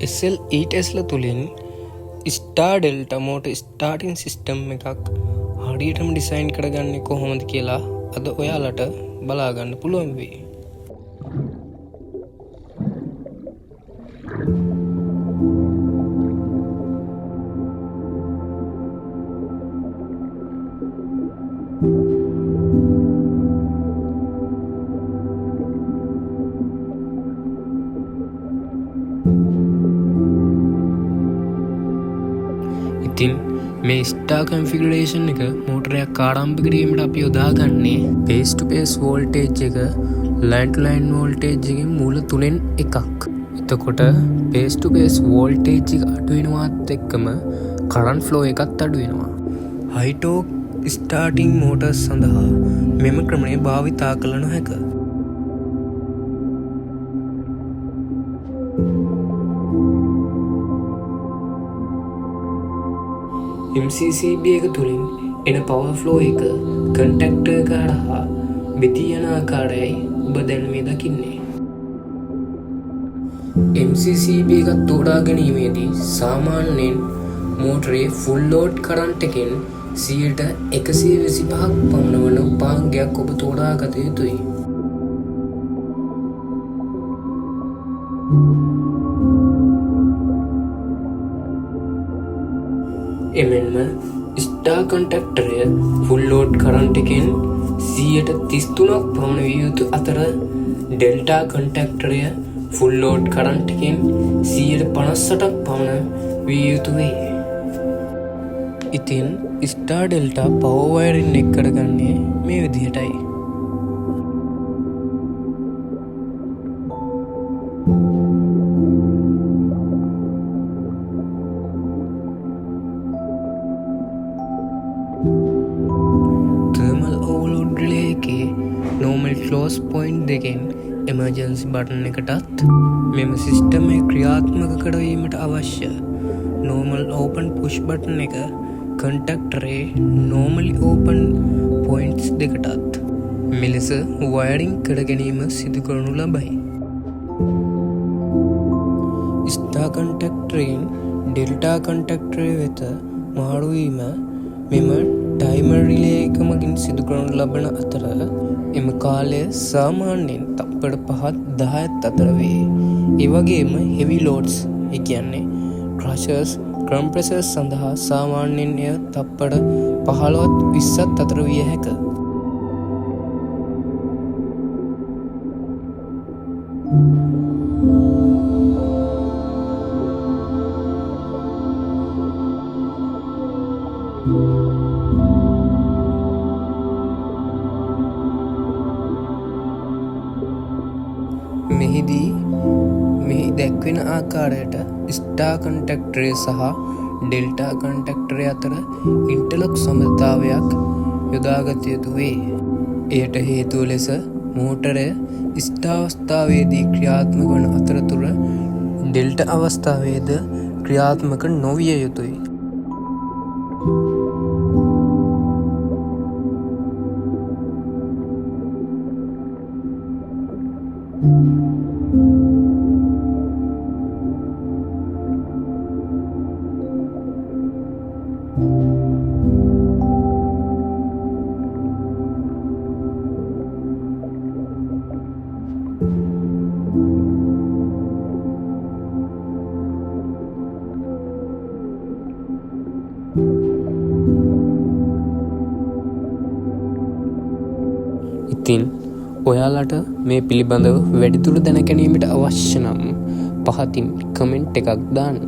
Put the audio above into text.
SLE Tesla තුලින් star delta motor starting system එකක් හරියටම ඩිසයින් කරගන්නේ කොහොමද කියලා අද ඔයාලට බලා ගන්න පුළුවන් වෙයි. ඉතින් මේ ස්ටාර් කන්ෆිගරේෂන් එක මෝටරයක් ආරම්භ කිරීමට අපි යොදාගන්නේ බේස් ටු බේස් වෝල්ටේජ් එක ලයින් ටු ලයින් වෝල්ටේජ් එකෙන් මූල තුනෙන් එකක්. එතකොට බේස් ටු බේස් වෝල්ටේජ් එක අඩු වෙනවත් එක්කම කරන්ට් ෆ්ලෝ එකත් අඩු වෙනවා. හයි ටෝක් ස්ටාර්ටින් මෝටර්ස් සඳහා මෙම ක්‍රමය භාවිතා කළ නොහැක. MCCB එක තුලින් එන පවර් ෆ්ලෝ එක කන්ටැක්ටර් එක හරහා බෙදී යන ආකාරයයි ඔබ දැන් මේ දකින්නේ. MCCB එකක් තෝරා ගැනීමේදී සාමාන්‍යයෙන් මෝටරේ ෆුල් ලෝඩ් කරන්ට් එකෙන් 125ක් පමණ වන උපාංගයක් ඔබ තෝරා ගත යුතුයි. එමෙන්ම ස්ටාර් කන්ටැක්ටරය ෆුල් ලෝඩ් කරන්ට් එකෙන් 133ක් පමණ විය යුතු අතර ඩෙල්ටා කන්ටැක්ටරය ෆුල් ලෝඩ් කරන්ට් එකෙන් 158ක් පමණ විය යුතු වේ. ඉතින් ස්ටාර් ඩෙල්ටා පවර් වයරින් එක කරගන්නේ මේ විදිහටයි. normal close point දෙකෙන් emergency button එකටත් මෙම සිස්ටම් එක ක්‍රියාත්මක කරවීමට අවශ්‍ය normal open push button එක කන්ටැක්ටරේ normally open points දෙකටත් මෙලෙස වයරින් කර ගැනීම සිදු කරනු ලබයි. ස්ටාර් කන්ටැක්ටරෙන් ඩෙල්ටා කන්ටැක්ටරේ වෙත මාරු වීම මෙම ටයිමර් රිලේ එක මගින් සිදු කරනු ලබන අතර එම කාලය සාමාන්‍යයෙන් තප්පර 5-10ත් අතර වේ. ඒ වගේම හෙවි ලෝඩ්ස් ඒ කියන්නේ ක්‍රෂර්ස් කම්ප්‍රෙසර්ස් සඳහා සාමාන්‍යයෙන් එය තප්පර 15-20ත් අතර විය හැකිය. මෙහි දැක්වෙන ආකාරයට ස්ටාර් කන්ටැක්ටරය සහ ඩෙල්ටා කන්ටැක්ටරය අතර ඉන්ටර්ලොක් සමතාවයක් යොදාගත යුතු වේ. එයට හේතුව ලෙස මෝටරය ස්ටාර් අවස්ථාවේදී ක්‍රියාත්මක වන අතරතුර ඩෙල්ටා අවස්ථාවේද ක්‍රියාත්මක නොවිය යුතුයි. ඉතින් ඔයාලට මේ පිළිබඳව වැඩිදුර දැන ගැනීමට අවශ්‍ය නම් පහතින් කමෙන්ට් එකක් දාන්න.